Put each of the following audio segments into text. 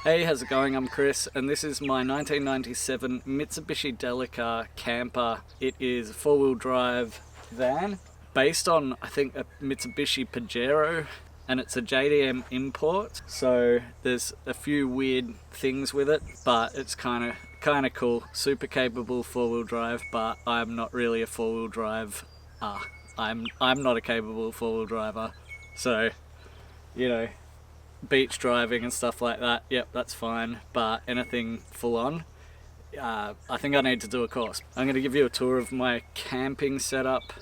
Hey, how's it going? I'm Chris, and this is my 1997 Mitsubishi Delica camper. It is a four-wheel drive van based on, I think, a Mitsubishi Pajero, and it's a JDM import. So there's a few weird things with it, but it's kind of cool. Super capable four-wheel drive, but I'm not really a four-wheel drive. I'm not a capable four-wheel driver, so you know. Beach driving and stuff like that, yep, that's fine, but anything full on, I think I need to do a course. I'm going to give you a tour of my camping setup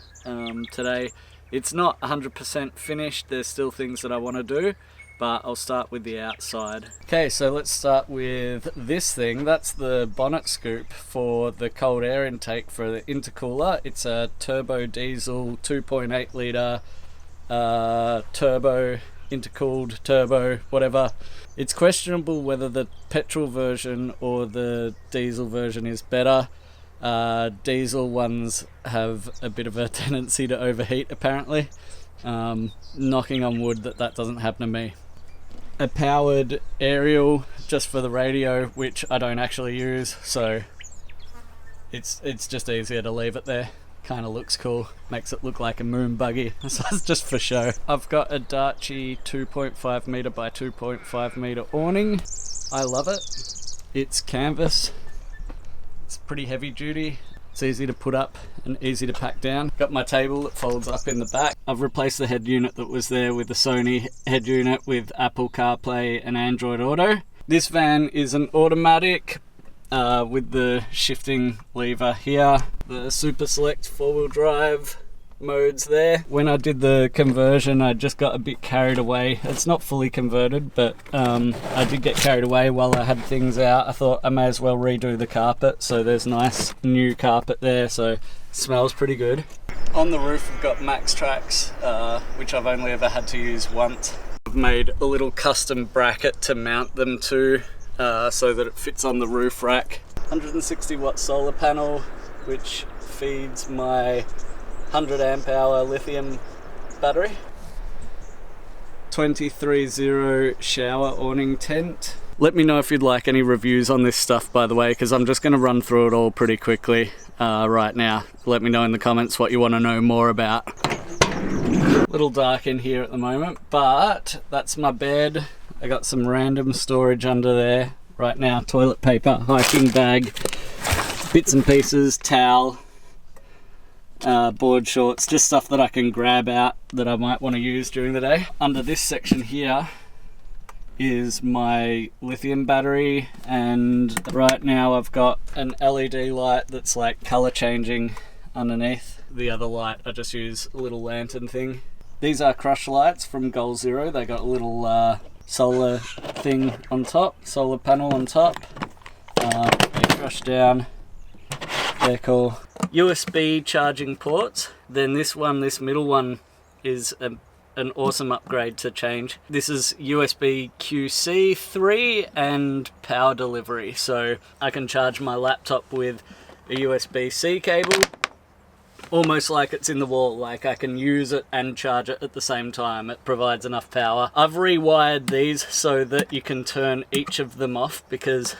today. It's not 100% finished, there's still things that I want to do, but I'll start with the outside. Okay, so let's start with this thing. That's the bonnet scoop for the cold air intake for the intercooler. It's a turbo diesel 2.8 litre turbo, intercooled turbo, whatever. It's questionable whether the petrol version or the diesel version is better. Diesel ones have a bit of a tendency to overheat, apparently. Knocking on wood that doesn't happen to me. A powered aerial just for the radio, which I don't actually use, so it's just easier to leave it there. Kind of looks cool, makes it look like a moon buggy, so it's just for show. I've got a Dachi 2.5 meter by 2.5 meter awning. I love it. It's canvas, it's pretty heavy duty, it's easy to put up and easy to pack down. Got my table that folds up in the back. I've replaced the head unit that was there with the Sony head unit with Apple CarPlay and Android Auto. This van is an automatic with the shifting lever here, the super select four-wheel drive modes there. When I did the conversion, I just got a bit carried away. It's not fully converted, but I did get carried away while I had things out. I thought I may as well redo the carpet, so there's nice new carpet there, so it smells pretty good. On the roof we've got Max Tracks, which I've only ever had to use once. I've made a little custom bracket to mount them to, so that it fits on the roof rack. 160 watt solar panel, which feeds my 100 amp hour lithium battery. 230 shower awning tent. Let me know if you'd like any reviews on this stuff, by the way, because I'm just going to run through it all pretty quickly right now. Let me know in the comments what you want to know more about. A little dark in here at the moment, but that's my bed. I got some random storage under there right now. Toilet paper, hiking bag, bits and pieces, towel, board shorts, just stuff that I can grab out that I might want to use during the day. Under this section here is my lithium battery, and right now I've got an LED light that's like color changing underneath. The other light I just use a little lantern thing. These are crush lights from Goal Zero. They got a little solar thing on top, solar panel on top. They crush down. They're cool. USB charging ports. Then this middle one is an awesome upgrade to change. This is USB QC 3 and power delivery, so I can charge my laptop with a USB-C cable, almost like it's in the wall, like I can use it and charge it at the same time. It provides enough power. I've rewired these so that you can turn each of them off, because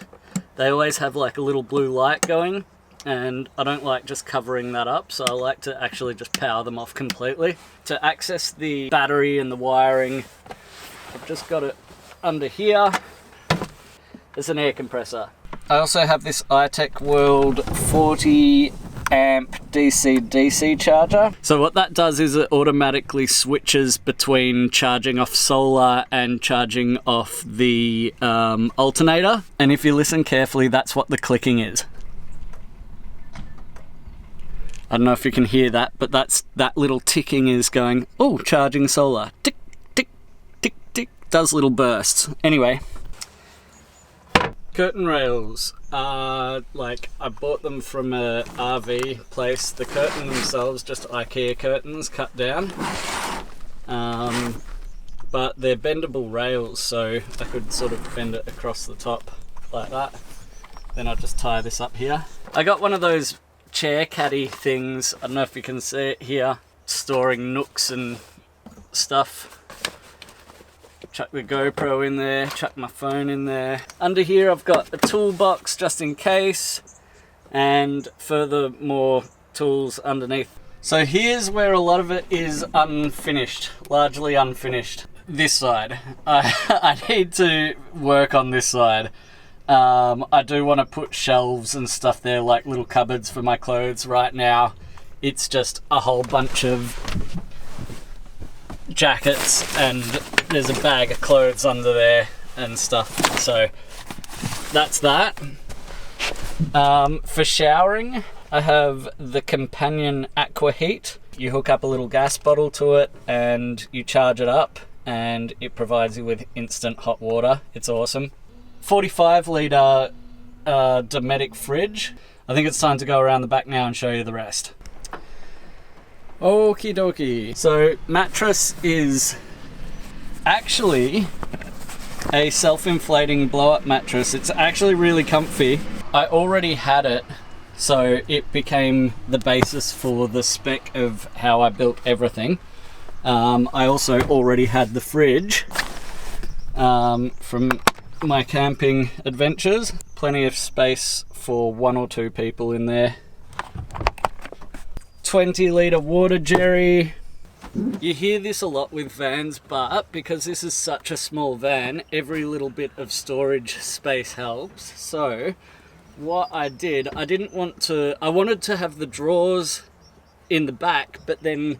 they always have like a little blue light going, and I don't like just covering that up, so I like to actually just power them off completely. To access the battery and the wiring, I've just got it under here. There's an air compressor. I also have this iTech World 40 amp DC charger. So what that does is it automatically switches between charging off solar and charging off the alternator. And if you listen carefully, that's what the clicking is. I don't know if you can hear that, but that little ticking is going, oh, charging solar. Tick, tick, tick, tick. Does little bursts. Anyway. Curtain rails. Like, I bought them from a RV place. The curtain themselves, just IKEA curtains cut down. But they're bendable rails, so I could sort of bend it across the top like that. Then I'll just tie this up here. I got one of those chair caddy things. I don't know if you can see it here. Storing nooks and stuff. Chuck the GoPro in there, chuck my phone in there. Under here I've got a toolbox just in case, and further more tools underneath. So here's where a lot of it is unfinished, largely unfinished. This side. I need to work on this side. I do want to put shelves and stuff there, like little cupboards for my clothes. Right now it's just a whole bunch of jackets and there's a bag of clothes under there and stuff, so that's that. For showering I have the Companion Aqua Heat. You hook up a little gas bottle to it and you charge it up and it provides you with instant hot water. It's awesome. 45 litre Dometic fridge. I think it's time to go around the back now and show you the rest. Okie dokie. So mattress is actually a self-inflating blow-up mattress. It's actually really comfy. I already had it, so it became the basis for the spec of how I built everything. I also already had the fridge from my camping adventures. Plenty of space for 1 or 2 people in there. 20 litre water jerry. You hear this a lot with vans, but because this is such a small van, every little bit of storage space helps. So what I did, I wanted to have the drawers in the back, but then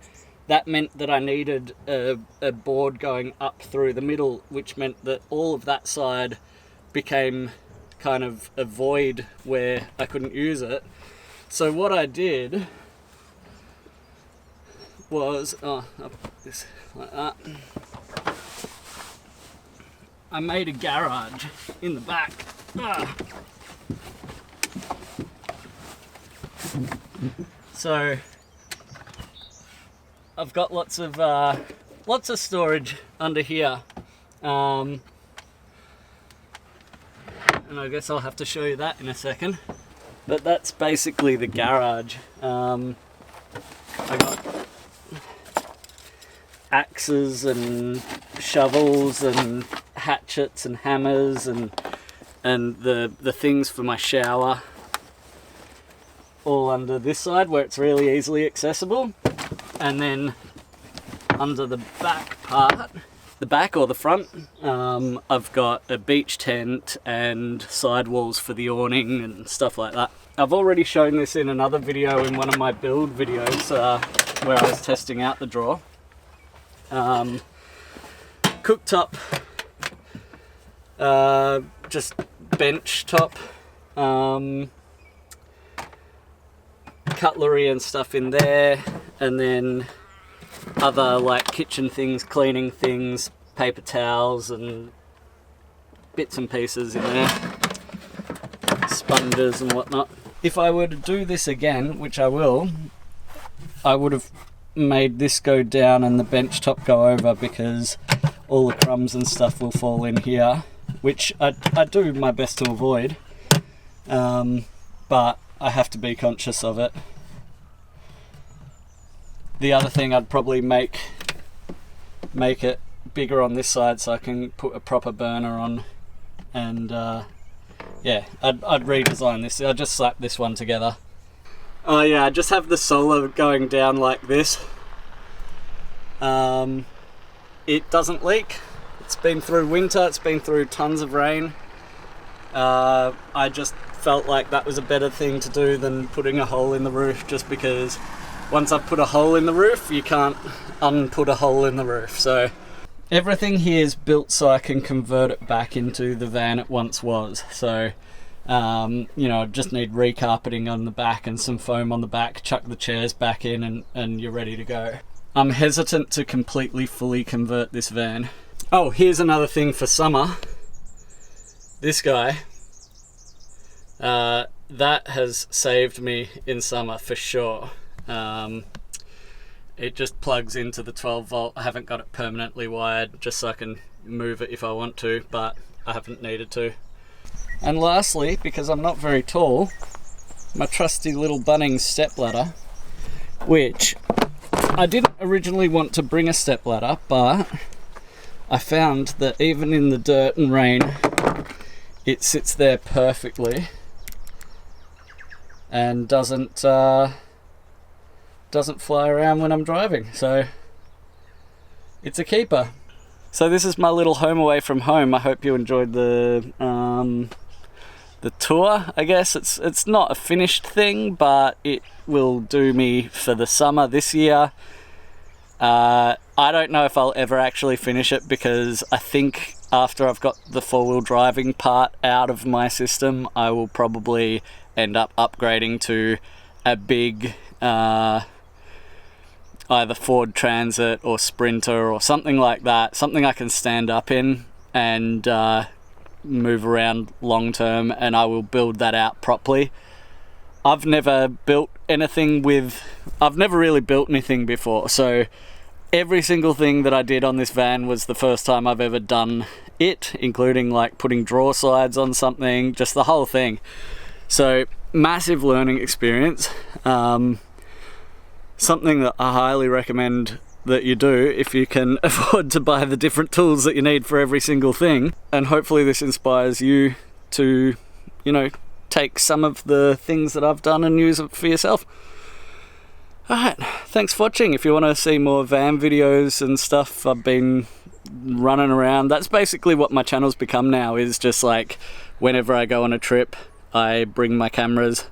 that meant that I needed a board going up through the middle, which meant that all of that side became kind of a void where I couldn't use it. So what I did was, I'll put this like that. I made a garage in the back. So I've got lots of storage under here, and I guess I'll have to show you that in a second. But that's basically the garage. I got axes and shovels and hatchets and hammers and the things for my shower all under this side where it's really easily accessible. And then under the back part, the back or the front, I've got a beach tent and sidewalls for the awning and stuff like that. I've already shown this in another video, in one of my build videos, where I was testing out the drawer. Cooktop, just bench top, cutlery and stuff in there, and then other like kitchen things, cleaning things, paper towels and bits and pieces in there, sponges and whatnot. If I were to do this again, which I will, I would have made this go down and the bench top go over, because all the crumbs and stuff will fall in here, which I do my best to avoid, but I have to be conscious of it. The other thing, I'd probably make it bigger on this side so I can put a proper burner on, and yeah, I'd redesign this. I just slapped this one together. Oh yeah, I just have the solar going down like this. It doesn't leak. It's been through winter, it's been through tons of rain. I just felt like that was a better thing to do than putting a hole in the roof, just because once I've put a hole in the roof, you can't unput a hole in the roof. So everything here is built so I can convert it back into the van it once was. So you know, I just need recarpeting on the back and some foam on the back, chuck the chairs back in, and you're ready to go. I'm hesitant to completely fully convert this van. Oh, here's another thing for summer. This guy, that has saved me in summer for sure. It just plugs into the 12 volt. I haven't got it permanently wired, just so I can move it if I want to, but I haven't needed to. And lastly, because I'm not very tall, my trusty little Bunnings stepladder, which I didn't originally want to bring a stepladder, but I found that even in the dirt and rain, it sits there perfectly and doesn't fly around when I'm driving, so it's a keeper. So this is my little home away from home. I hope you enjoyed the tour. I guess it's not a finished thing, but it will do me for the summer this year. I don't know if I'll ever actually finish it, because I think after I've got the four-wheel driving part out of my system, I will probably end up upgrading to a big either Ford Transit or Sprinter or something like that, something I can stand up in and move around long term, and I will build that out properly. I've never really built anything before, so every single thing that I did on this van was the first time I've ever done it, including like putting drawer slides on something, just the whole thing. So massive learning experience. Something that I highly recommend that you do if you can afford to buy the different tools that you need for every single thing. And hopefully this inspires you to, you know, take some of the things that I've done and use it for yourself. Alright, thanks for watching. If you want to see more van videos and stuff, I've been running around. That's basically what my channel's become now, is just like whenever I go on a trip, I bring my cameras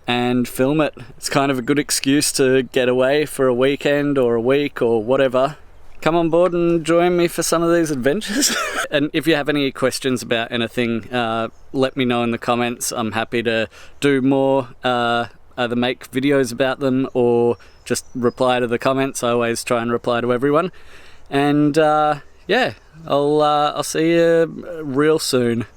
and film it. It's kind of a good excuse to get away for a weekend or a week or whatever. Come on board and join me for some of these adventures. And if you have any questions about anything, let me know in the comments. I'm happy to do more, either make videos about them or just reply to the comments. I always try and reply to everyone. And yeah, I'll see you real soon.